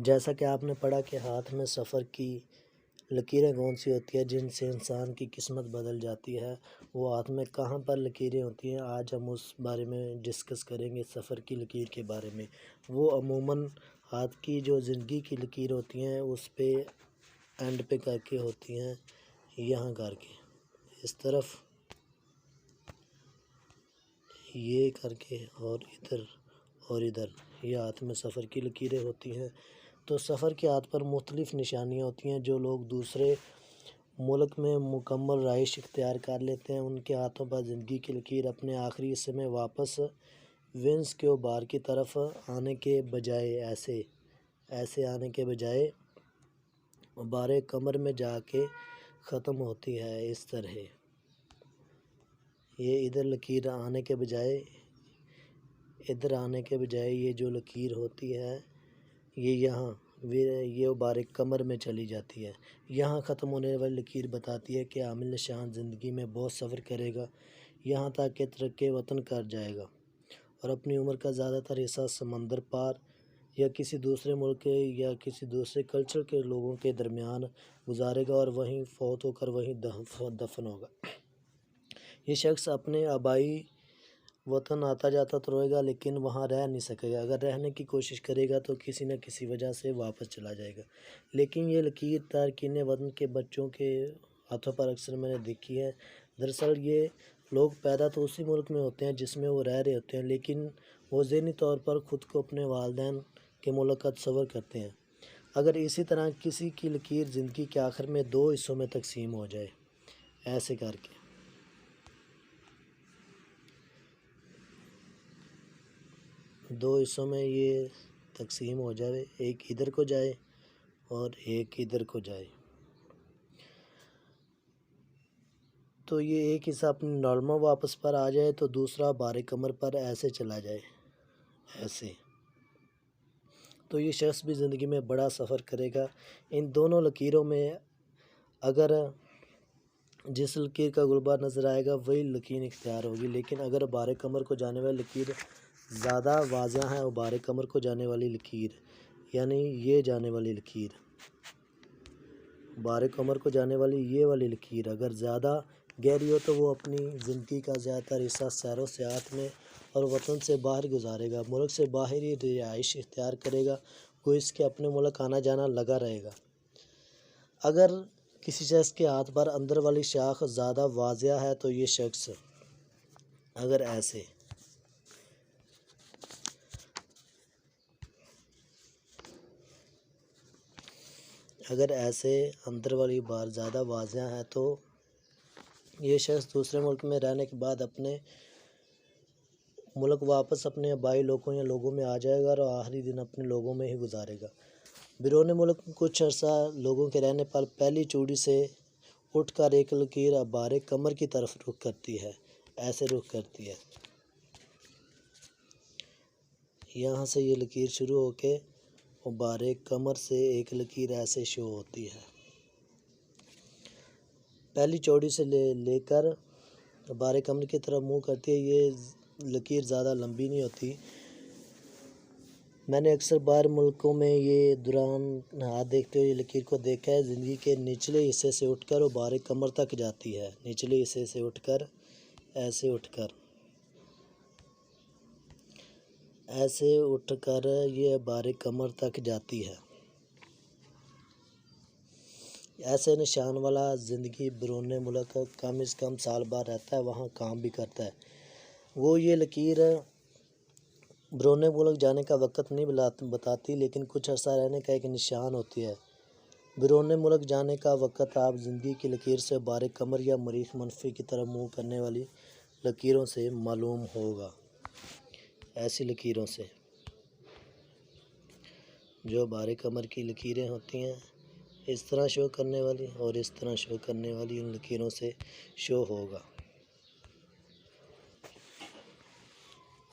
جیسا کہ آپ نے پڑھا کہ ہاتھ میں سفر کی لکیریں کون سی ہوتی ہیں جن سے انسان کی قسمت بدل جاتی ہے، وہ ہاتھ میں کہاں پر لکیریں ہوتی ہیں، آج ہم اس بارے میں ڈسکس کریں گے سفر کی لکیر کے بارے میں۔ وہ عموماً ہاتھ کی جو زندگی کی لکیر ہوتی ہیں اس پہ اینڈ پہ کر کے ہوتی ہیں، یہاں کر کے اس طرف یہ کر کے اور ادھر اور ادھر، یہ ہاتھ میں سفر کی لکیریں ہوتی ہیں۔ تو سفر کے ہاتھ پر مختلف نشانیاں ہوتی ہیں۔ جو لوگ دوسرے ملک میں مکمل رہائش اختیار کر لیتے ہیں ان کے ہاتھوں پر زندگی کی لکیر اپنے آخری حصے میں واپس ونس کے ابھار کی طرف آنے کے بجائے ایسے آنے کے بجائے ابھار کمر میں جا کے ختم ہوتی ہے۔ اس طرح یہ ادھر لکیر آنے کے بجائے ادھر آنے کے بجائے یہ جو لکیر ہوتی ہے یہ یہاں یہ ابھار کمر میں چلی جاتی ہے۔ یہاں ختم ہونے والی لکیر بتاتی ہے کہ حامل نشان زندگی میں بہت سفر کرے گا، یہاں تک کہ ترک وطن کر جائے گا اور اپنی عمر کا زیادہ تر حصہ سمندر پار یا کسی دوسرے ملک کے یا کسی دوسرے کلچر کے لوگوں کے درمیان گزارے گا اور وہیں فوت ہو کر وہیں دفن ہوگا۔ یہ شخص اپنے آبائی وطن آتا جاتا تو رہے گا لیکن وہاں رہ نہیں سکے گا۔ اگر رہنے کی کوشش کرے گا تو کسی نہ کسی وجہ سے واپس چلا جائے گا۔ لیکن یہ لکیر تارکین وطن کے بچوں کے ہاتھوں پر اکثر میں نے دیکھی ہے۔ دراصل یہ لوگ پیدا تو اسی ملک میں ہوتے ہیں جس میں وہ رہ رہے ہوتے ہیں، لیکن وہ ذہنی طور پر خود کو اپنے والدین کے ملک کا تصور کرتے ہیں۔ اگر اسی طرح کسی کی لکیر زندگی کے آخر میں 2 حصوں میں تقسیم ہو جائے، ایسے کر کے 2 حصوں میں یہ تقسیم ہو جائے، ایک ادھر کو جائے اور ایک ادھر کو جائے، تو یہ ایک حصہ اپنی نارمل واپس پر آ جائے تو دوسرا بارے کمر پر ایسے چلا جائے، ایسے، تو یہ شخص بھی زندگی میں بڑا سفر کرے گا۔ ان دونوں لکیروں میں اگر جس لکیر کا گلبہ نظر آئے گا وہی لکیر اختیار ہوگی، لیکن اگر بارے کمر کو جانے والی لکیر زیادہ واضح ہے، بارے کمر کو جانے والی لکیر یعنی یہ جانے والی لکیر، بارے کمر کو جانے والی یہ والی لکیر اگر زیادہ گہری ہو تو وہ اپنی زندگی کا زیادہ تر حصہ سیر و سیاحت میں اور وطن سے باہر گزارے گا، ملک سے باہر ہی رہائش اختیار کرے گا، وہ اس کے اپنے ملک آنا جانا لگا رہے گا۔ اگر کسی شخص کے ہاتھ پر اندر والی شاخ زیادہ واضح ہے تو یہ شخص اگر ایسے اندر والی بار زیادہ واضح ہے تو یہ شخص دوسرے ملک میں رہنے کے بعد اپنے ملک واپس اپنے آبائی لوگوں یا لوگوں میں آ جائے گا اور آخری دن اپنے لوگوں میں ہی گزارے گا۔ بیرون ملک کچھ عرصہ لوگوں کے رہنے پر پہلی چوٹی سے اٹھ کر ایک لکیر ابھار کمر کی طرف رخ کرتی ہے، ایسے رخ کرتی ہے، یہاں سے یہ لکیر شروع ہو کے ابھار کمر سے ایک لکیر ایسے شو ہوتی ہے، پہلی چوٹی سے لے کر ابھار کمر کی طرف منہ کرتی ہے۔ یہ لکیر زیادہ لمبی نہیں ہوتی، میں نے اکثر باہر ملکوں میں یہ دوران ہاتھ دیکھتے ہوئے لکیر کو دیکھا ہے۔ زندگی کے نچلے حصے سے اٹھ کر ابھار کمر تک جاتی ہے، نچلے حصے سے اٹھ کر ایسے اٹھ کر یہ ابھار کمر تک جاتی ہے۔ ایسے نشان والا زندگی بیرون ملک کم از کم سال بعد رہتا ہے، وہاں کام بھی کرتا ہے۔ وہ یہ لکیر بیرون ملک جانے کا وقت نہیں بتاتی لیکن کچھ عرصہ رہنے کا ایک نشان ہوتی ہے۔ بیرون ملک جانے کا وقت آپ زندگی کی لکیر سے ابھار کمر یا مریخ منفی کی طرف منہ کرنے والی لکیروں سے معلوم ہوگا، ایسی لکیروں سے جو ابھار کمر کی لکیریں ہوتی ہیں اس طرح شو کرنے والی اور اس طرح شو کرنے والی، ان لکیروں سے شو ہوگا۔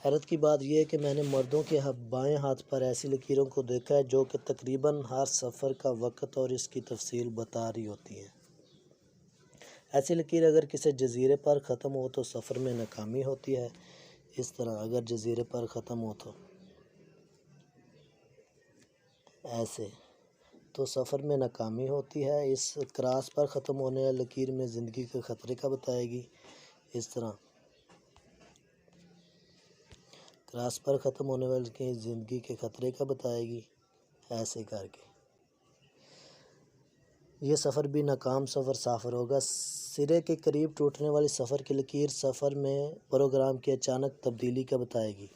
حیرت کی بات یہ ہے کہ میں نے مردوں کے بائیں ہاتھ پر ایسی لکیروں کو دیکھا ہے جو کہ تقریباً ہر سفر کا وقت اور اس کی تفصیل بتا رہی ہوتی ہیں۔ ایسی لکیر اگر کسی جزیرے پر ختم ہو تو سفر میں ناکامی ہوتی ہے، اس طرح اگر جزیرے پر ختم ہو تو ایسے تو سفر میں ناکامی ہوتی ہے۔ اس کراس پر ختم ہونے والی لکیر میں زندگی کے خطرے کا بتائے گی۔ اس طرح کراس پر ختم ہونے والی زندگی کے خطرے کا بتائے گی، ایسے کر کے یہ سفر بھی ناکام سفر ہوگا۔ سرے کے قریب ٹوٹنے والی سفر کی لکیر سفر میں پروگرام کی اچانک تبدیلی کا بتائے گی۔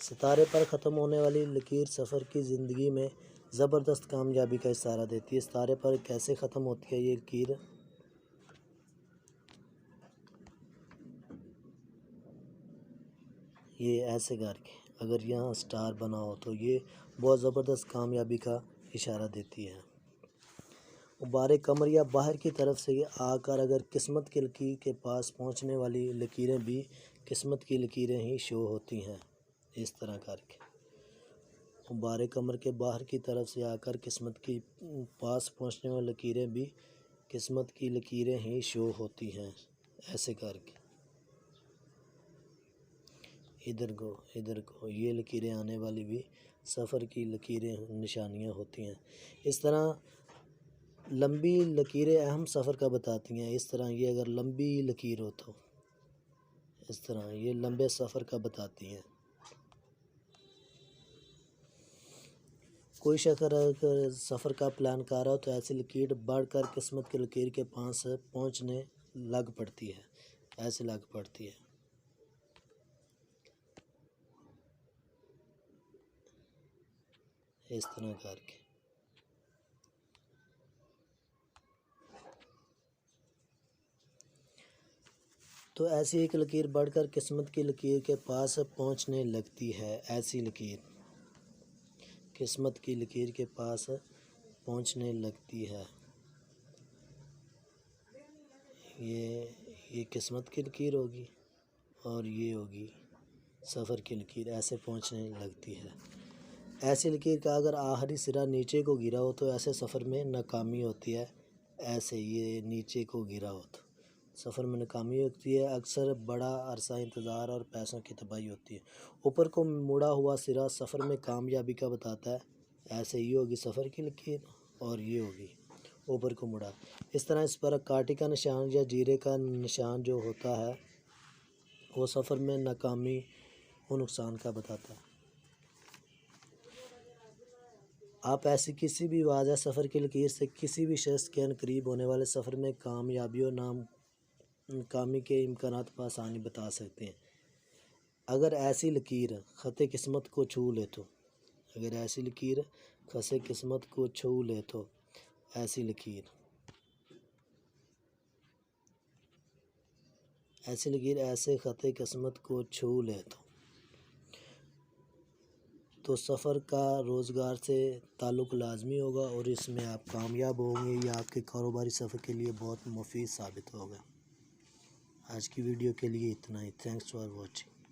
ستارے پر ختم ہونے والی لکیر سفر کی زندگی میں زبردست کامیابی کا اشارہ دیتی ہے۔ ستارے پر کیسے ختم ہوتی ہے یہ لکیر؟ یہ ایسے کر کے اگر یہاں سٹار بنا ہو تو یہ بہت زبردست کامیابی کا اشارہ دیتی ہے۔ غبار قمر یا باہر کی طرف سے آ کر اگر قسمت کی لکیر کے پاس پہنچنے والی لکیریں بھی قسمت کی لکیریں ہی شو ہوتی ہیں۔ اس طرح کر کے غبار قمر کے باہر کی طرف سے آ کر قسمت کے پاس پہنچنے والی لکیریں بھی قسمت کی لکیریں ہی شو ہوتی ہیں، ایسے کر کے ادھر کو یہ لکیریں آنے والی بھی سفر کی لکیریں نشانیاں ہوتی ہیں۔ اس طرح لمبی لکیریں اہم سفر کا بتاتی ہیں۔ اس طرح یہ اگر لمبی لکیر ہو تو اس طرح یہ لمبے سفر کا بتاتی ہیں۔ کوئی شخص اگر سفر کا پلان کر رہا ہو تو ایسی لکیر بڑھ کر قسمت کی لکیر کے پاس پہنچنے لگ پڑتی ہے، ایسے لگ پڑتی ہے۔ اس طرح کر کے تو ایسی ایک لکیر بڑھ کر قسمت کی لکیر کے پاس پہنچنے لگتی ہے۔ ایسی لکیر قسمت کی لکیر کے پاس پہنچنے لگتی ہے۔ یہ قسمت کی لکیر ہوگی اور یہ ہوگی سفر کی لکیر، ایسے پہنچنے لگتی ہے۔ ایسی لکیر کا اگر آخری سرا نیچے کو گرا ہو تو ایسے سفر میں ناکامی ہوتی ہے۔ ایسے یہ نیچے کو گرا ہو تو سفر میں ناکامی ہوتی ہے۔ اکثر بڑا عرصہ انتظار اور پیسوں کی تباہی ہوتی ہے۔ اوپر کو مڑا ہوا سرا سفر میں کامیابی کا بتاتا ہے، ایسے یہ ہوگی سفر کی لکیر اور یہ ہوگی اوپر کو مڑا۔ اس طرح اس پر کانٹے کا نشان یا جیرے کا نشان جو ہوتا ہے وہ سفر میں ناکامی و نقصان کا بتاتا ہے۔ آپ ایسی کسی بھی واضح سفر کی لکیر سے کسی بھی شخص کے قریب ہونے والے سفر میں کامیابی اور ناکامی کے امکانات بآسانی بتا سکتے ہیں۔ اگر ایسی لکیر خط قسمت کو چھو لے تو ایسی لکیر ایسے خط قسمت کو چھو لے تو سفر کا روزگار سے تعلق لازمی ہوگا اور اس میں آپ کامیاب ہوں گے۔ یہ آپ کے کاروباری سفر کے لیے بہت مفید ثابت ہوگا۔ آج کی ویڈیو کے لیے اتنا ہی۔ Thanks for watching.